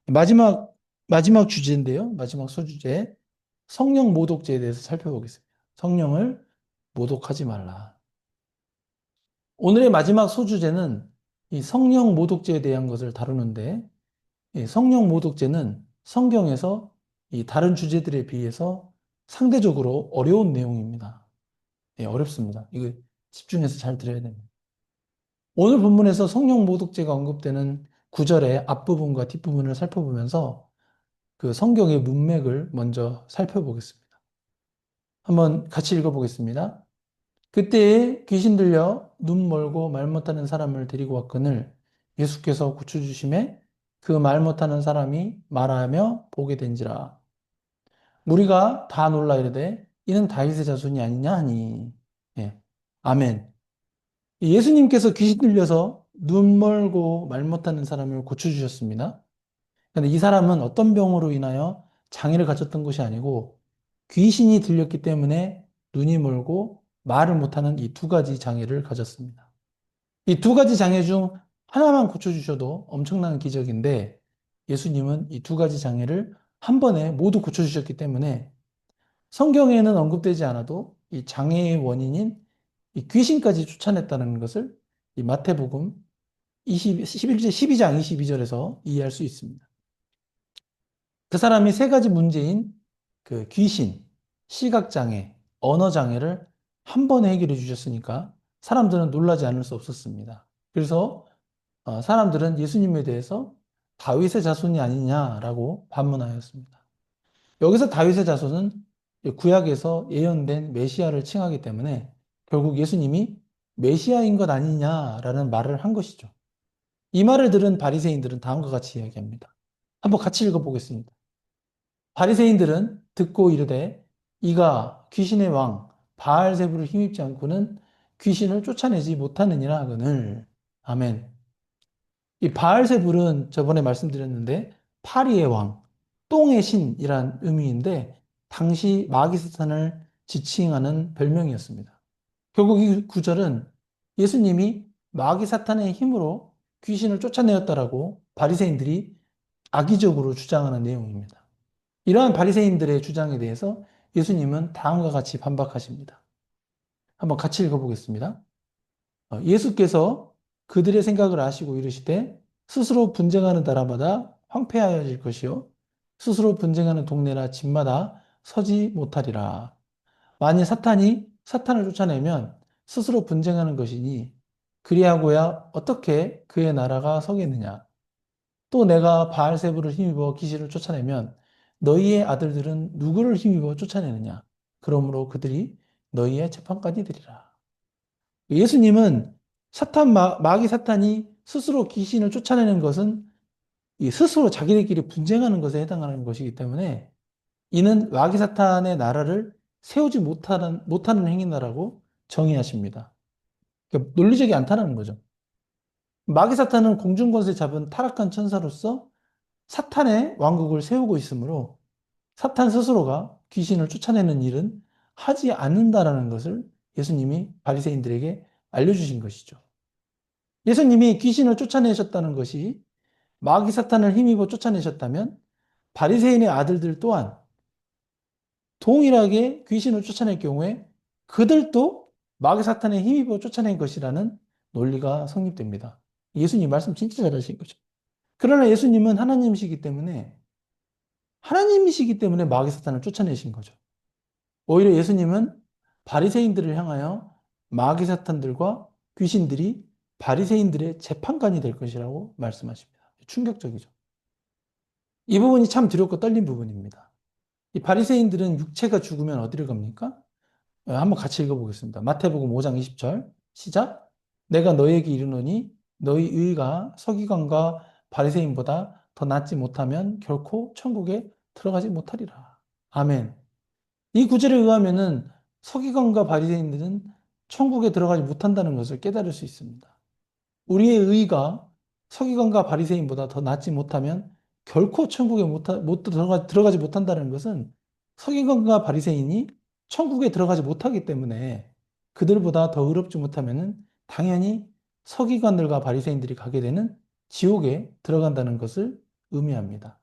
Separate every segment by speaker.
Speaker 1: 마지막, 마지막 주제인데요. 마지막 소주제. 성령 모독죄에 대해서 살펴보겠습니다. 성령을 모독하지 말라. 오늘의 마지막 소주제는 이 성령 모독죄에 대한 것을 다루는데, 이 성령 모독죄는 성경에서 이 다른 주제들에 비해서 상대적으로 어려운 내용입니다. 예, 어렵습니다. 이거 집중해서 잘 들어야 됩니다. 오늘 본문에서 성령 모독죄가 언급되는 구절의 앞부분과 뒷부분을 살펴보면서 그 성경의 문맥을 먼저 살펴보겠습니다. 한번 같이 읽어보겠습니다. 그때에 귀신 들려 눈 멀고 말 못하는 사람을 데리고 왔거늘 예수께서 고쳐주심에 그 말 못하는 사람이 말하며 보게 된지라. 무리가 다 놀라 이르되 이는 다윗의 자손이 아니냐 하니. 예. 아멘. 예수님께서 귀신 들려서 눈 멀고 말 못하는 사람을 고쳐주셨습니다. 그런데 이 사람은 어떤 병으로 인하여 장애를 가졌던 것이 아니고 귀신이 들렸기 때문에 눈이 멀고 말을 못하는 이 두 가지 장애를 가졌습니다. 이 두 가지 장애 중 하나만 고쳐주셔도 엄청난 기적인데 예수님은 이 두 가지 장애를 한 번에 모두 고쳐주셨기 때문에 성경에는 언급되지 않아도 이 장애의 원인인 이 귀신까지 쫓아냈다는 것을 이 마태복음 11제 12장 22절에서 이해할 수 있습니다. 그 사람이 세 가지 문제인 그 귀신, 시각장애, 언어장애를 한 번에 해결해 주셨으니까 사람들은 놀라지 않을 수 없었습니다. 그래서 사람들은 예수님에 대해서 다윗의 자손이 아니냐라고 반문하였습니다. 여기서 다윗의 자손은 구약에서 예언된 메시아를 칭하기 때문에 결국 예수님이 메시아인 것 아니냐라는 말을 한 것이죠. 이 말을 들은 바리새인들은 다음과 같이 이야기합니다. 한번 같이 읽어보겠습니다. 바리새인들은 듣고 이르되 이가 귀신의 왕 바알세부를 힘입지 않고는 귀신을 쫓아내지 못하느니라 하거늘. 아멘. 이 바알세불은 저번에 말씀드렸는데 파리의 왕, 똥의 신이란 의미인데 당시 마귀사탄을 지칭하는 별명이었습니다. 결국 이 구절은 예수님이 마귀사탄의 힘으로 귀신을 쫓아내었다라고 바리새인들이 악의적으로 주장하는 내용입니다. 이러한 바리새인들의 주장에 대해서 예수님은 다음과 같이 반박하십니다. 한번 같이 읽어보겠습니다. 예수께서 그들의 생각을 아시고 이르시되 스스로 분쟁하는 나라마다 황폐하여질 것이요 스스로 분쟁하는 동네나 집마다 서지 못하리라. 만일 사탄이 사탄을 쫓아내면 스스로 분쟁하는 것이니 그리하고야 어떻게 그의 나라가 서겠느냐. 또 내가 바알세부를 힘입어 귀신을 쫓아내면 너희의 아들들은 누구를 힘입어 쫓아내느냐? 그러므로 그들이 너희의 재판까지 되리라. 예수님은 마귀 사탄이 스스로 귀신을 쫓아내는 것은 이 스스로 자기들끼리 분쟁하는 것에 해당하는 것이기 때문에 이는 마귀 사탄의 나라를 세우지 못하는 행위다라고 정의하십니다. 그러니까 논리적이 않다는 거죠. 마귀 사탄은 공중권세 잡은 타락한 천사로서 사탄의 왕국을 세우고 있으므로 사탄 스스로가 귀신을 쫓아내는 일은 하지 않는다라는 것을 예수님이 바리새인들에게 알려주신 것이죠. 예수님이 귀신을 쫓아내셨다는 것이 마귀 사탄을 힘입어 쫓아내셨다면 바리새인의 아들들 또한 동일하게 귀신을 쫓아낼 경우에 그들도 마귀 사탄에 힘입어 쫓아낸 것이라는 논리가 성립됩니다. 예수님 말씀 진짜 잘하신 거죠. 그러나 예수님은 하나님이시기 때문에 마귀 사탄을 쫓아내신 거죠. 오히려 예수님은 바리새인들을 향하여 마귀 사탄들과 귀신들이 바리새인들의 재판관이 될 것이라고 말씀하십니다. 충격적이죠. 이 부분이 참 두렵고 떨린 부분입니다. 이 바리새인들은 육체가 죽으면 어디를 갑니까? 한번 같이 읽어보겠습니다. 마태복음 5장 20절 시작. 내가 너희에게 이르노니 너희 의가 서기관과 바리새인보다 더 낫지 못하면 결코 천국에 들어가지 못하리라. 아멘. 이 구절에 의하면은 서기관과 바리새인들은 천국에 들어가지 못한다는 것을 깨달을 수 있습니다. 우리의 의가 서기관과 바리새인보다 더 낫지 못하면 결코 천국에 들어가지 못한다는 것은 서기관과 바리새인이 천국에 들어가지 못하기 때문에 그들보다 더 의롭지 못하면은 당연히 서기관들과 바리새인들이 가게 되는 지옥에 들어간다는 것을 의미합니다.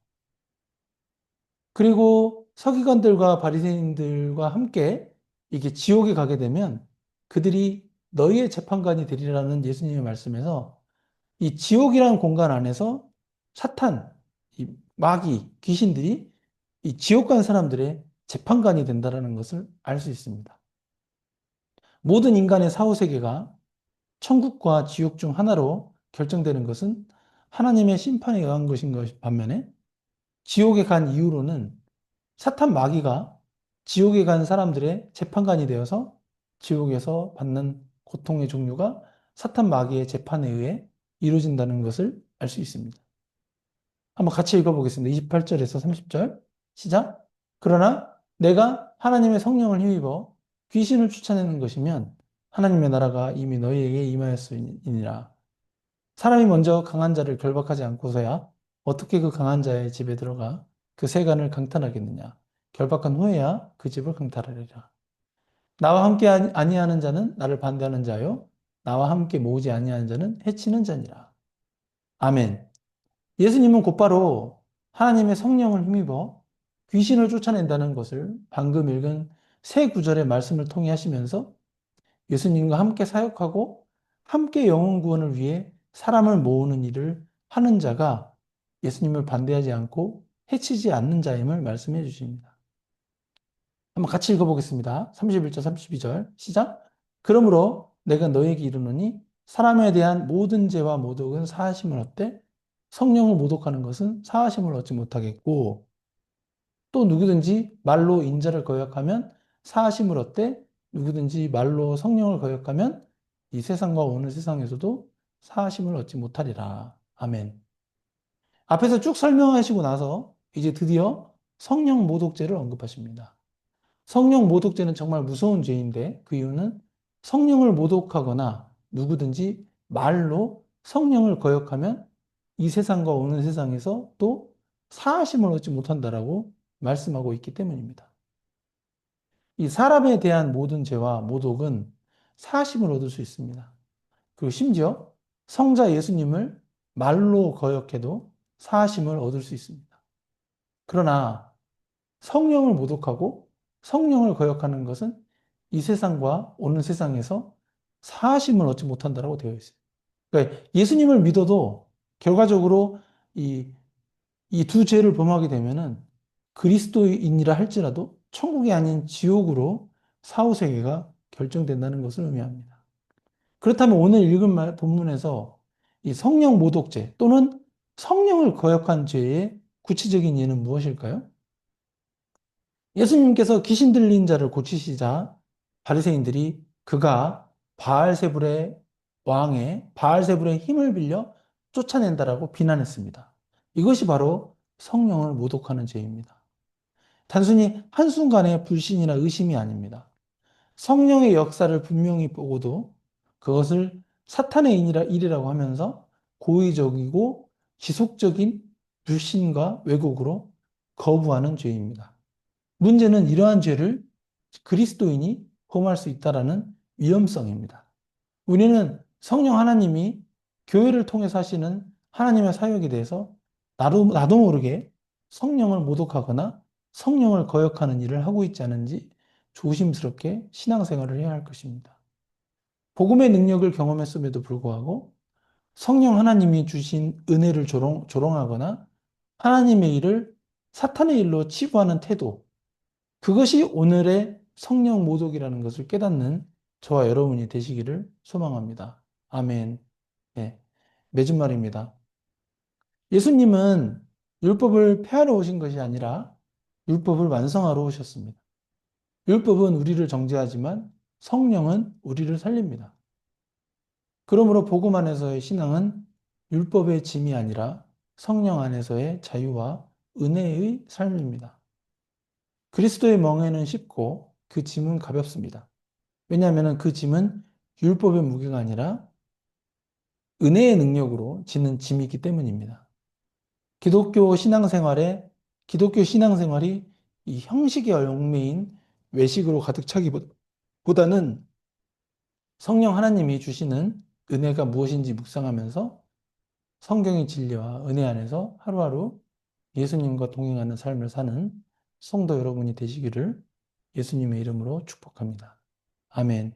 Speaker 1: 그리고 서기관들과 바리새인들과 함께 이게 지옥에 가게 되면 그들이 너희의 재판관이 되리라는 예수님의 말씀에서 이 지옥이라는 공간 안에서 사탄, 이 마귀, 귀신들이 이 지옥 간 사람들의 재판관이 된다는 것을 알 수 있습니다. 모든 인간의 사후세계가 천국과 지옥 중 하나로 결정되는 것은 하나님의 심판에 의한 것인 것 반면에 지옥에 간 이후로는 사탄 마귀가 지옥에 간 사람들의 재판관이 되어서 지옥에서 받는 고통의 종류가 사탄 마귀의 재판에 의해 이루어진다는 것을 알 수 있습니다. 한번 같이 읽어보겠습니다. 28절에서 30절. 시작. 그러나 내가 하나님의 성령을 힘입어 귀신을 쫓아내는 것이면 하나님의 나라가 이미 너희에게 임하였으니라. 사람이 먼저 강한 자를 결박하지 않고서야 어떻게 그 강한 자의 집에 들어가 그 세간을 강탈하겠느냐. 결박한 후에야 그 집을 강탈하리라. 나와 함께 아니하는 자는 나를 반대하는 자요. 나와 함께 모으지 아니하는 자는 해치는 자니라. 아멘. 예수님은 곧바로 하나님의 성령을 힘입어 귀신을 쫓아낸다는 것을 방금 읽은 세 구절의 말씀을 통해 하시면서 예수님과 함께 사역하고 함께 영혼 구원을 위해 사람을 모으는 일을 하는 자가 예수님을 반대하지 않고 해치지 않는 자임을 말씀해 주십니다. 한번 같이 읽어보겠습니다. 31절, 32절 시작. 그러므로 내가 너에게 이르노니 사람에 대한 모든 죄와 모독은 사하심을 얻되 성령을 모독하는 것은 사하심을 얻지 못하겠고 또 누구든지 말로 인자를 거역하면 사하심을 얻되 누구든지 말로 성령을 거역하면 이 세상과 오는 세상에서도 사하심을 얻지 못하리라. 아멘. 앞에서 쭉 설명하시고 나서 이제 드디어 성령 모독죄를 언급하십니다. 성령 모독죄는 정말 무서운 죄인데 그 이유는 성령을 모독하거나 누구든지 말로 성령을 거역하면 이 세상과 오는 세상에서 또 사하심을 얻지 못한다라고 말씀하고 있기 때문입니다. 이 사람에 대한 모든 죄와 모독은 사하심을 얻을 수 있습니다. 그리고 심지어 성자 예수님을 말로 거역해도 사하심을 얻을 수 있습니다. 그러나 성령을 모독하고 성령을 거역하는 것은 이 세상과 오는 세상에서 사하심을 얻지 못한다고 되어 있어요. 그러니까 예수님을 믿어도 결과적으로 이 두 죄를 범하게 되면은 그리스도인이라 할지라도 천국이 아닌 지옥으로 사후세계가 결정된다는 것을 의미합니다. 그렇다면 오늘 읽은 본문에서 이 성령 모독죄 또는 성령을 거역한 죄의 구체적인 예는 무엇일까요? 예수님께서 귀신 들린 자를 고치시자 바리새인들이 그가 바알세불의 왕의 바알세불의 힘을 빌려 쫓아낸다라고 비난했습니다. 이것이 바로 성령을 모독하는 죄입니다. 단순히 한순간의 불신이나 의심이 아닙니다. 성령의 역사를 분명히 보고도 그것을 사탄의 일이라고 하면서 고의적이고 지속적인 불신과 왜곡으로 거부하는 죄입니다. 문제는 이러한 죄를 그리스도인이 범할 수 있다는 위험성입니다. 우리는 성령 하나님이 교회를 통해서 하시는 하나님의 사역에 대해서 나도 모르게 성령을 모독하거나 성령을 거역하는 일을 하고 있지 않은지 조심스럽게 신앙생활을 해야 할 것입니다. 복음의 능력을 경험했음에도 불구하고 성령 하나님이 주신 은혜를 조롱하거나 하나님의 일을 사탄의 일로 치부하는 태도, 그것이 오늘의 성령 모독이라는 것을 깨닫는 저와 여러분이 되시기를 소망합니다. 아멘. 네, 맺은 말입니다. 예수님은 율법을 폐하러 오신 것이 아니라 율법을 완성하러 오셨습니다. 율법은 우리를 정죄하지만 성령은 우리를 살립니다. 그러므로 복음 안에서의 신앙은 율법의 짐이 아니라 성령 안에서의 자유와 은혜의 삶입니다. 그리스도의 멍에는 쉽고 그 짐은 가볍습니다. 왜냐하면 그 짐은 율법의 무게가 아니라 은혜의 능력으로 지는 짐이기 때문입니다. 기독교 신앙생활이 이 형식의 얽매인 외식으로 가득 차기보다는 성령 하나님이 주시는 은혜가 무엇인지 묵상하면서 성경의 진리와 은혜 안에서 하루하루 예수님과 동행하는 삶을 사는 성도 여러분이 되시기를 예수님의 이름으로 축복합니다. 아멘.